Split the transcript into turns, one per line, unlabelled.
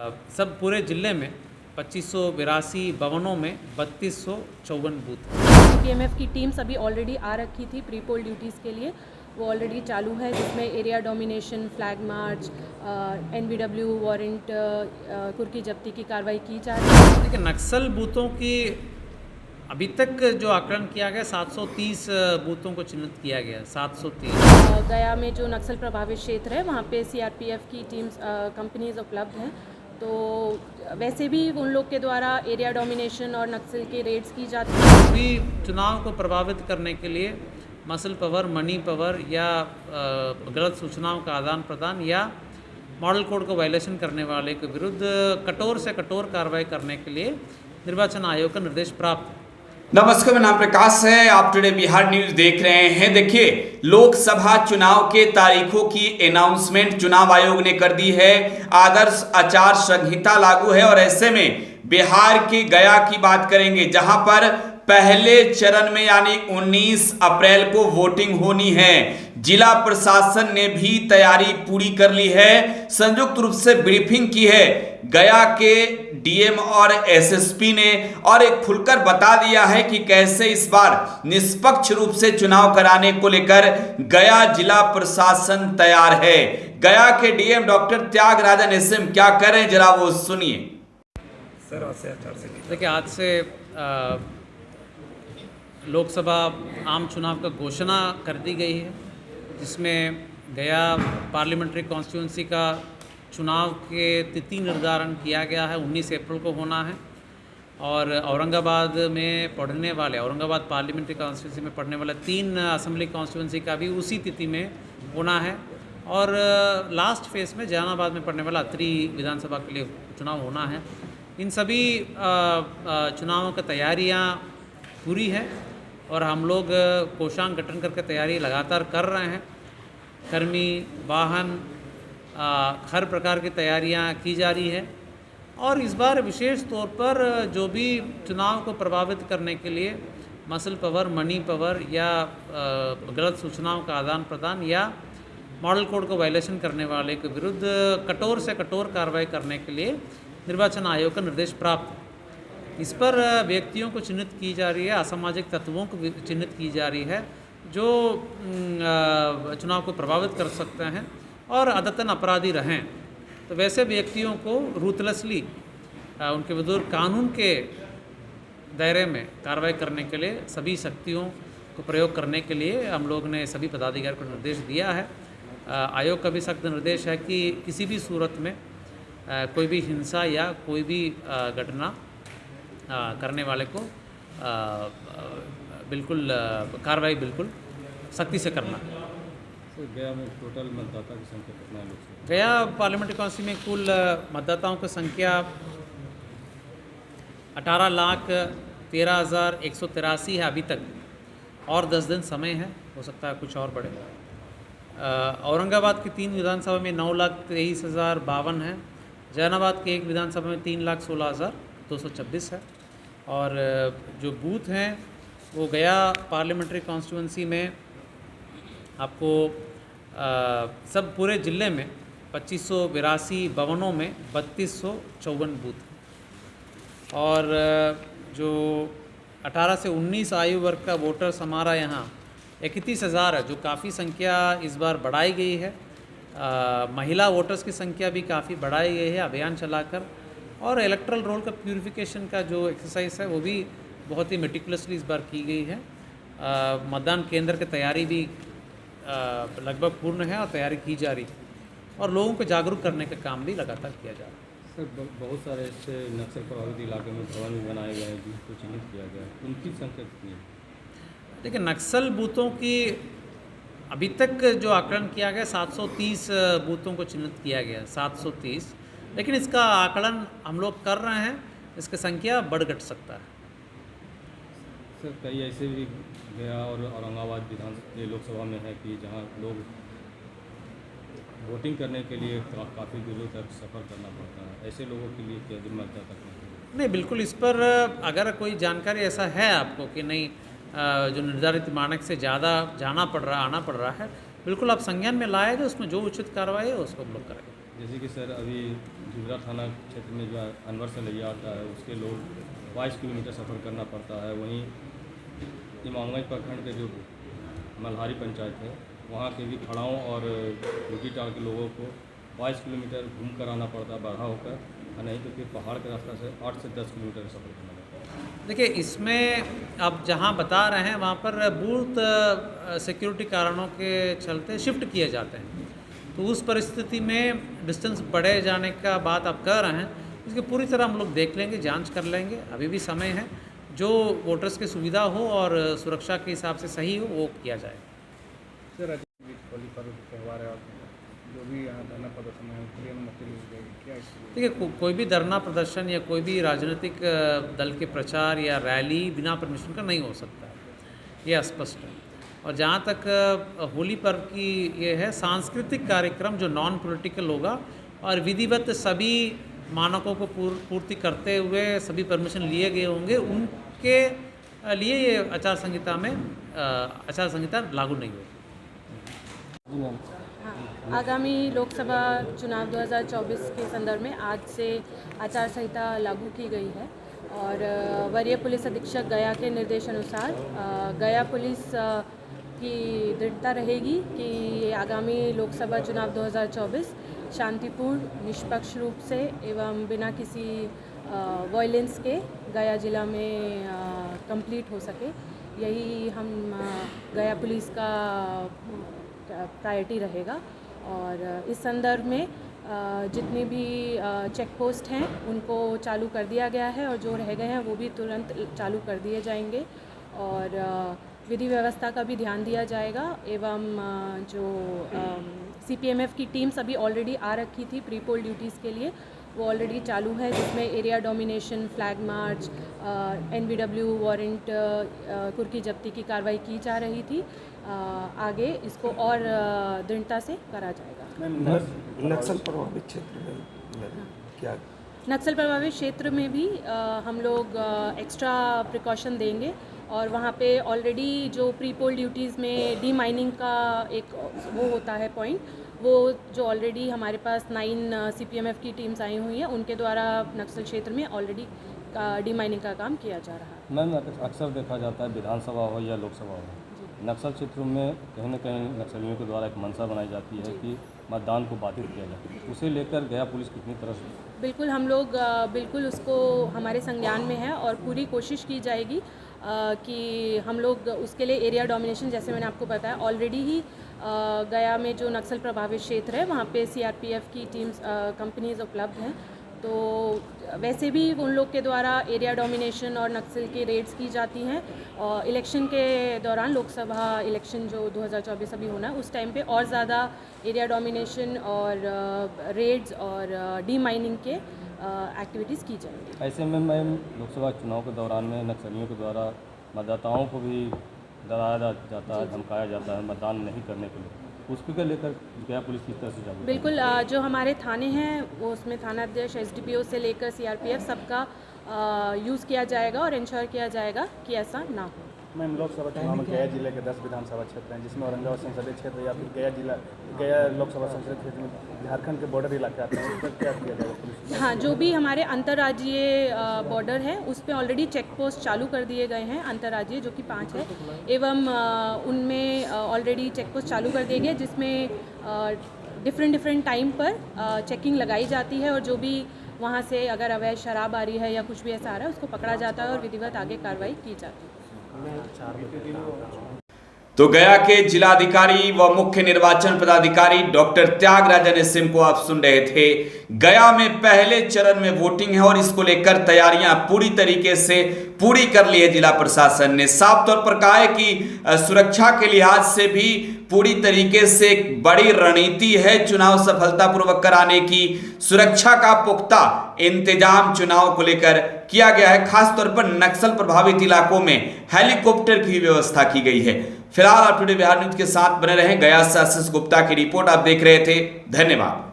सब पूरे ज़िले में 2582 भवनों में 3254 बूथ हैं।
सीपीएमएफ की टीम्स अभी ऑलरेडी आ रखी थी प्री पोल ड्यूटीज़ के लिए, वो ऑलरेडी चालू है, जिसमें area domination, flag march, NBW warrant, कुर्की जब्ती की कार्रवाई की जा रही है।
देखिए, नक्सल बूथों की अभी तक जो आकलन किया गया 730 बूथों को चिन्हित किया गया, 730।
गया में जो नक्सल प्रभावित क्षेत्र है वहाँ पे सीआरपीएफ की टीम्स कंपनीज उपलब्ध हैं, तो वैसे भी उन लोग के द्वारा एरिया डोमिनेशन और नक्सल के रेड्स की जाती हैं।
अभी चुनाव को प्रभावित करने के लिए मसल पावर, मनी पावर या गलत सूचनाओं का आदान प्रदान या मॉडल कोड को वायलेशन करने वाले के विरुद्ध कठोर से कठोर कार्रवाई करने के लिए निर्वाचन आयोग का निर्देश प्राप्त है।
नमस्कार, मेरा नाम प्रकाश है। आप टुडे बिहार न्यूज देख रहे हैं। देखिए, लोकसभा चुनाव के तारीखों की अनाउंसमेंट चुनाव आयोग ने कर दी है। आदर्श आचार संहिता लागू है और ऐसे में बिहार की गया की बात करेंगे, जहां पर पहले चरण में यानी 19 अप्रैल को वोटिंग होनी है। जिला प्रशासन ने भी तैयारी पूरी कर ली है, संयुक्त रूप से ब्रीफिंग की है गया के डीएम और एसएसपी ने, और एक खुलकर बता दिया है कि कैसे इस बार निष्पक्ष रूप से चुनाव कराने को लेकर गया जिला प्रशासन तैयार है। गया के डीएम डॉक्टर त्यागराजन एसएम क्या कह रहे हैं, जरा वो सुनिए।
देखिए, आज से लोकसभा आम चुनाव का घोषणा कर दी गई है, जिसमें गया पार्लियामेंट्री कॉन्स्टिट्यूंसी का चुनाव के तिथि निर्धारण किया गया है, 19 अप्रैल को होना है। और औरंगाबाद में पढ़ने वाले, औरंगाबाद पार्लियामेंट्री कॉन्स्टिट्यूंसी में पढ़ने वाले 3 असेंबली कॉन्स्टिट्यूंसी का भी उसी तिथि में होना है। और लास्ट फेज में जहानाबाद में पढ़ने वाला अत्री विधानसभा के लिए चुनाव होना है। इन सभी चुनावों की तैयारियाँ पूरी है और हम लोग कोषांग गठन करके तैयारी लगातार कर रहे हैं। कर्मी, वाहन, हर प्रकार की तैयारियां की जा रही है। और इस बार विशेष तौर पर जो भी चुनाव को प्रभावित करने के लिए मसल पावर, मनी पावर या गलत सूचनाओं का आदान प्रदान या मॉडल कोड को वायलेशन करने वाले के विरुद्ध कठोर से कठोर कार्रवाई करने के लिए निर्वाचन आयोग का निर्देश प्राप्त है। इस पर व्यक्तियों को चिन्हित की जा रही है, असामाजिक तत्वों को चिन्हित की जा रही है जो चुनाव को प्रभावित कर सकते हैं और अदतन अपराधी रहें। तो वैसे व्यक्तियों को रूथलेसली उनके विरुद्ध कानून के दायरे में कार्रवाई करने के लिए सभी शक्तियों को प्रयोग करने के लिए हम लोग ने सभी पदाधिकारी को निर्देश दिया है। आयोग का भी सख्त निर्देश है कि किसी भी सूरत में कोई भी हिंसा या कोई भी घटना करने वाले को बिल्कुल कार्रवाई बिल्कुल सख्ती से करना।
गया में टोटल मतदाता की संख्या कितना है?
गया पार्लियामेंट्री काउंसिल में कुल मतदाताओं की संख्या 18,13,183 है अभी तक, और 10 दिन समय है, हो सकता है कुछ और बढ़े। औरंगाबाद की 3 विधानसभा में 9,23,052 है। जहानाबाद के 1 विधानसभा में 3,16,226 है। और जो बूथ हैं वो गया पार्लियामेंट्री कॉन्स्टिट्यूंसी में आपको सब पूरे ज़िले में 2582 भवनों में 3254 बूथ हैं। और जो 18 से 19 आयु वर्ग का वोटर्स हमारा यहाँ 31,000 है, जो काफ़ी संख्या इस बार बढ़ाई गई है। महिला वोटर्स की संख्या भी काफ़ी बढ़ाई गई है अभियान चलाकर। और इलेक्ट्रल रोल का प्यूरिफिकेशन का जो एक्सरसाइज है वो भी बहुत ही मेटिकुलसली इस बार की गई है। मतदान केंद्र की तैयारी भी लगभग पूर्ण है और तैयारी की जा रही है, और लोगों को जागरूक करने का काम भी लगातार किया जा रहा है।
सर, बहुत सारे ऐसे नक्सल प्रभावित इलाके में भवन भी बनाए गए हैं जिनको चिन्हित किया गया है, उनकी संख्या कितनी है?
देखिए, नक्सल बूथों की अभी तक जो आकलन किया गया 730 बूथों को चिन्हित किया गया, 730। लेकिन इसका आकलन हम लोग कर रहे हैं, इसकी संख्या बढ़ घट सकता है।
सर, कई ऐसे भी गया और औरंगाबाद लोकसभा में है कि जहां लोग वोटिंग करने के लिए काफ़ी दूर तक सफ़र करना पड़ता है, ऐसे लोगों के लिए क्या जिम्मेदारी तक नहीं?
बिल्कुल, इस पर अगर कोई जानकारी ऐसा है आपको कि नहीं जो निर्धारित मानक से ज़्यादा जाना पड़ रहा, आना पड़ रहा है, बिल्कुल आप संज्ञान में लाएगा, उसमें जो उचित कार्रवाई है उसको हम लोग करेंगे।
जैसे कि सर अभी झिगरा थाना क्षेत्र में जो है अनवर से लिया आता है उसके लोग 22 किलोमीटर सफ़र करना पड़ता है। वहीं इमामगंज प्रखंड के जो मल्हारी पंचायत है वहाँ के भी खड़ाओं और टूटीटाड़ के लोगों को 22 किलोमीटर घूम कर आना पड़ता है बारहा होकर, और नहीं तो फिर पहाड़ के रास्ता से 8 से 10 किलोमीटर का सफ़र करना पड़ता है।
देखिए, इसमें आप जहाँ बता रहे हैं वहाँ पर बूथ सिक्योरिटी कारणों के चलते शिफ्ट किए जाते हैं, तो उस परिस्थिति में डिस्टेंस बढ़े जाने का बात आप कर रहे हैं, इसकी पूरी तरह हम लोग देख लेंगे, जांच कर लेंगे। अभी भी समय है, जो वोटर्स की सुविधा हो और सुरक्षा के हिसाब से सही हो वो किया जाए।
सर, होली पर्व त्यौहार है और जो भी यहाँ धरना प्रदर्शन है उसके लिए अनुमति ली गई, क्या इसके लिए?
देखिए, कोई भी धरना प्रदर्शन या कोई भी राजनीतिक दल के प्रचार या रैली बिना परमिशन का नहीं हो सकता है, ये स्पष्ट है। और जहाँ तक होली पर्व की ये है, सांस्कृतिक कार्यक्रम जो नॉन पॉलिटिकल होगा और विधिवत सभी मानकों को पूर्ति करते हुए सभी परमिशन लिए गए होंगे, उनके लिए ये आचार संहिता लागू नहीं होगी।
हाँ, आगामी लोकसभा चुनाव 2024 के संदर्भ में आज से आचार संहिता लागू की गई है और वरीय पुलिस अधीक्षक गया के निर्देशानुसार गया पुलिस की दृढ़ता रहेगी कि आगामी लोकसभा चुनाव 2024 शांतिपूर्ण, निष्पक्ष रूप से एवं बिना किसी वायलेंस के गया जिला में कंप्लीट हो सके। यही हम गया पुलिस का प्रायोरिटी रहेगा और इस संदर्भ में जितने भी चेक पोस्ट हैं उनको चालू कर दिया गया है और जो रह गए हैं वो भी तुरंत चालू कर दिए जाएंगे और विधि व्यवस्था का भी ध्यान दिया जाएगा। एवं जो CPMF की टीम्स अभी ऑलरेडी आ रखी थी प्री पोल ड्यूटीज़ के लिए, वो ऑलरेडी चालू है, जिसमें area domination, flag march, NBW warrant कुर्की जब्ती की कार्रवाई की जा रही थी। आगे इसको और दृढ़ता से करा जाएगा।
नक्सल प्रभावित क्षेत्र में क्या?
नक्सल प्रभावित क्षेत्र में भी हम लोग एक्स्ट्रा प्रिकॉशन देंगे और वहाँ पे ऑलरेडी जो प्री पोल ड्यूटीज़ में डी माइनिंग का एक वो होता है पॉइंट, वो जो ऑलरेडी हमारे पास 9 CPMF की टीम्स आई हुई हैं उनके द्वारा नक्सल क्षेत्र में ऑलरेडी डी माइनिंग का काम किया जा रहा है।
मैम, अक्सर देखा जाता है विधानसभा हो या लोकसभा हो, नक्सल क्षेत्र में कहीं न कहीं नक्सलियों के द्वारा एक मंशा बनाई जाती है कि मतदान को बाधित किया जाए, उसे लेकर गया पुलिस कितनी तरह से?
बिल्कुल, हम लोग बिल्कुल उसको हमारे संज्ञान में है और पूरी कोशिश की जाएगी कि हम लोग उसके लिए एरिया डोमिनेशन, जैसे मैंने आपको बताया ऑलरेडी ही गया में जो नक्सल प्रभावित क्षेत्र है वहाँ पे CRPF की टीम्स कंपनीज उपलब्ध हैं, तो वैसे भी उन लोग के द्वारा एरिया डोमिनेशन और नक्सल की रेड्स की जाती हैं और इलेक्शन के दौरान, लोकसभा इलेक्शन जो 2024 अभी होना है उस टाइम पे और ज़्यादा एरिया डोमिनेशन और रेड्स और डी माइनिंग के एक्टिविटीज़ की जाएंगी।
ऐसे में मैम, लोकसभा चुनाव के दौरान में नक्सलियों के द्वारा मतदाताओं को भी डराया जाता है, धमकाया जाता है मतदान नहीं करने के लिए, उसको लेकर गया पुलिस किस तरह से जागरूक?
बिल्कुल, जो हमारे थाने हैं वो उसमें थानाध्यक्ष SDPO से लेकर CRPF सबका यूज़ किया जाएगा और इंश्योर किया जाएगा कि ऐसा ना हो।
मैम, लोकसभा चुनाव में गया जिले के 10 विधानसभा क्षेत्र हैं, जिसमें औरंगाबाद संसदीय क्षेत्र या फिर गया लोकसभा संसदीय क्षेत्र में झारखंड के बॉर्डर इलाके आते हैं, उस पर क्या किया जाएगा पुलिस?
हाँ, जो भी हमारे अंतर्राज्यीय बॉर्डर है उस पर ऑलरेडी चेक पोस्ट चालू कर दिए गए हैं, अंतर्राज्यीय जो कि 5 है, एवं उनमें ऑलरेडी चेक पोस्ट चालू कर दिए गए जिसमें डिफरेंट टाइम पर चेकिंग लगाई जाती है और जो भी वहाँ से अगर अवैध शराब आ रही है या कुछ भी ऐसा आ रहा है उसको पकड़ा जाता है और विधिवत आगे कार्रवाई की जाती है।
तो गया के जिलाधिकारी व मुख्य निर्वाचन पदाधिकारी डॉक्टर त्यागराजन एसएम को आप सुन रहे थे। गया में पहले चरण में वोटिंग है और इसको लेकर तैयारियां पूरी तरीके से पूरी कर ली है जिला प्रशासन ने। साफ तौर पर कहा है कि सुरक्षा के लिहाज से भी पूरी तरीके से एक बड़ी रणनीति है चुनाव सफलतापूर्वक कराने की। सुरक्षा का पुख्ता इंतजाम चुनाव को लेकर किया गया है। खासतौर पर नक्सल प्रभावित इलाकों में हेलीकॉप्टर की व्यवस्था की गई है। फिलहाल आप टुडे बिहार न्यूज के साथ बने रहें। गया से आशीष गुप्ता की रिपोर्ट आप देख रहे थे। धन्यवाद।